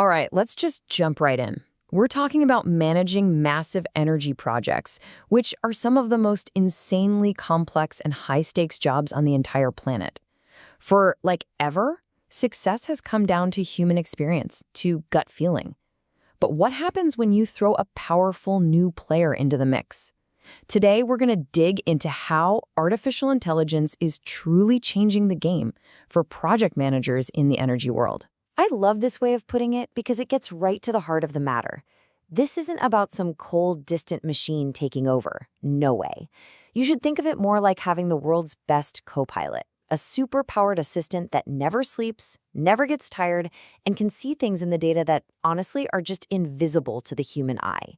All right, let's just jump right in. We're talking about managing massive energy projects, which are some of the most insanely complex and high-stakes jobs on the entire planet. For, like, ever, success has come down to human experience, to gut feeling. But what happens when you throw a powerful new player into the mix? Today, we're going to dig into how artificial intelligence is truly changing the game for project managers in the energy world. I love this way of putting it because it gets right to the heart of the matter. This isn't about some cold, distant machine taking over. No way. You should think of it more like having the world's best co-pilot, a super-powered assistant that never sleeps, never gets tired, and can see things in the data that, honestly, are just invisible to the human eye.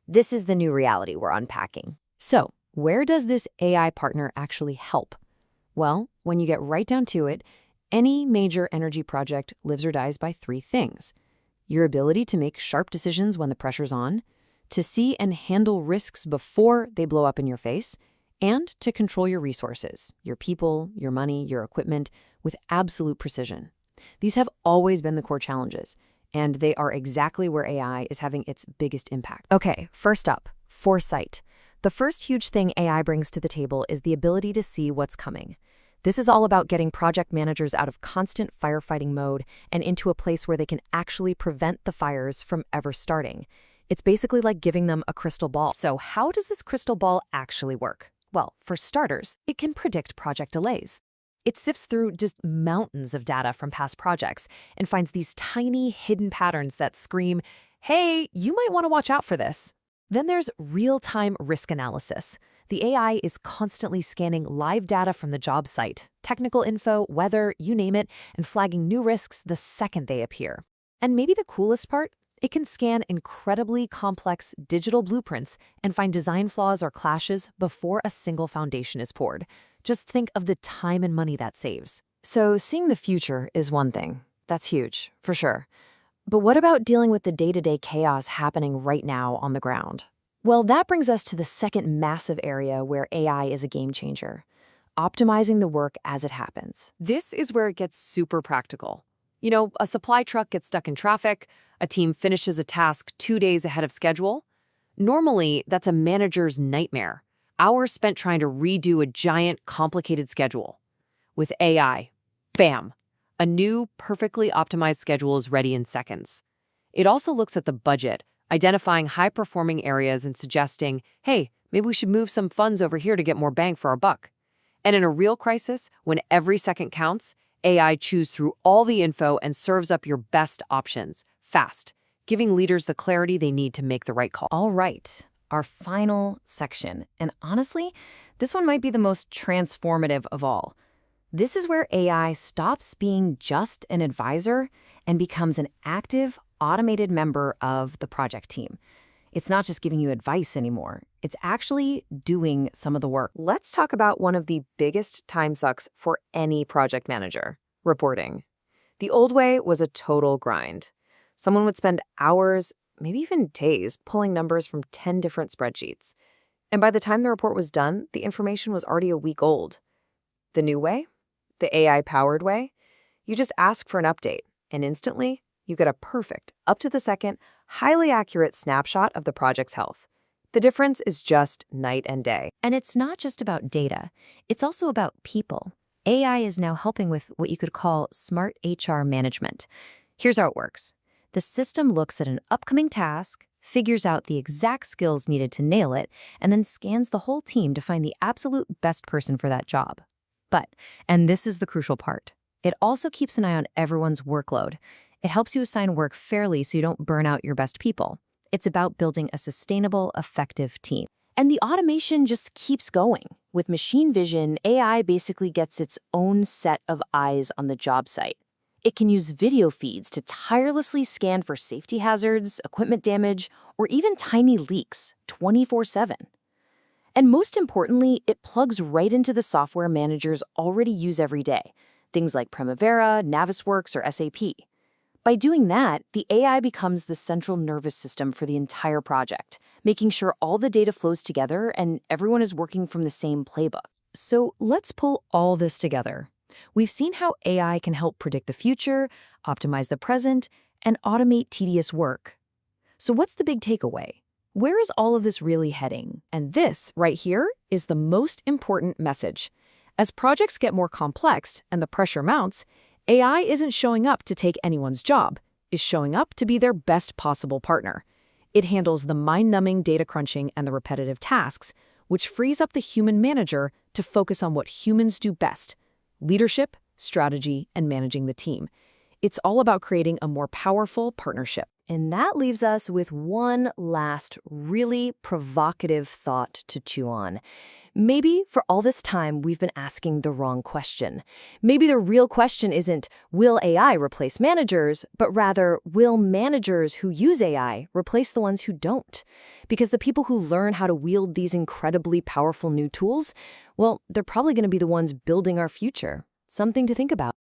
This is the new reality we're unpacking. So, where does this AI partner actually help? Well, when you get right down to it, any major energy project lives or dies by three things: your ability to make sharp decisions when the pressure's on, to see and handle risks before they blow up in your face, and to control your resources, your people, your money, your equipment, with absolute precision. These have always been the core challenges, and they are exactly where AI is having its biggest impact. Okay, first up, foresight. The first huge thing AI brings to the table is the ability to see what's coming. This is all about getting project managers out of constant firefighting mode and into a place where they can actually prevent the fires from ever starting. It's basically like giving them a crystal ball. So how does this crystal ball actually work? Well, for starters, it can predict project delays. It sifts through just mountains of data from past projects and finds these tiny hidden patterns that scream, hey, you might want to watch out for this. Then there's real-time risk analysis. The AI is constantly scanning live data from the job site, technical info, weather, you name it, and flagging new risks the second they appear. And maybe the coolest part? It can scan incredibly complex digital blueprints and find design flaws or clashes before a single foundation is poured. Just think of the time and money that saves. So seeing the future is one thing. That's huge, for sure. But what about dealing with the day-to-day chaos happening right now on the ground? Well, that brings us to the second massive area where AI is a game changer: optimizing the work as it happens. This is where it gets super practical. You know, a supply truck gets stuck in traffic, a team finishes a task 2 days ahead of schedule. Normally, that's a manager's nightmare. Hours spent trying to redo a giant, complicated schedule. With AI, bam! A new, perfectly optimized schedule is ready in seconds. It also looks at the budget, identifying high-performing areas and suggesting, hey, maybe we should move some funds over here to get more bang for our buck. And in a real crisis, when every second counts, AI chews through all the info and serves up your best options, fast, giving leaders the clarity they need to make the right call. All right, our final section. And honestly, this one might be the most transformative of all. This is where AI stops being just an advisor and becomes an active, automated member of the project team. It's not just giving you advice anymore. It's actually doing some of the work. Let's talk about one of the biggest time sucks for any project manager: reporting. The old way was a total grind. Someone would spend hours, maybe even days, pulling numbers from 10 different spreadsheets. And by the time the report was done, the information was already a week old. The new way? The AI-powered way? You just ask for an update, and instantly, you get a perfect, up-to-the-second, highly accurate snapshot of the project's health. The difference is just night and day. And it's not just about data. It's also about people. AI is now helping with what you could call smart HR management. Here's how it works. The system looks at an upcoming task, figures out the exact skills needed to nail it, and then scans the whole team to find the absolute best person for that job. But, and this is the crucial part, it also keeps an eye on everyone's workload. It helps you assign work fairly so you don't burn out your best people. It's about building a sustainable, effective team. And the automation just keeps going. With machine vision, AI basically gets its own set of eyes on the job site. It can use video feeds to tirelessly scan for safety hazards, equipment damage, or even tiny leaks 24/7. And most importantly, it plugs right into the software managers already use every day, things like Primavera, Navisworks, or SAP. By doing that, the AI becomes the central nervous system for the entire project, making sure all the data flows together and everyone is working from the same playbook. So let's pull all this together. We've seen how AI can help predict the future, optimize the present, and automate tedious work. So what's the big takeaway? Where is all of this really heading? And this, right here, is the most important message. As projects get more complex and the pressure mounts, AI isn't showing up to take anyone's job, it's showing up to be their best possible partner. It handles the mind-numbing data crunching and the repetitive tasks, which frees up the human manager to focus on what humans do best: leadership, strategy, and managing the team. It's all about creating a more powerful partnership. And that leaves us with one last really provocative thought to chew on. Maybe for all this time, we've been asking the wrong question. Maybe the real question isn't, will AI replace managers, but rather, will managers who use AI replace the ones who don't? Because the people who learn how to wield these incredibly powerful new tools, well, they're probably going to be the ones building our future. Something to think about.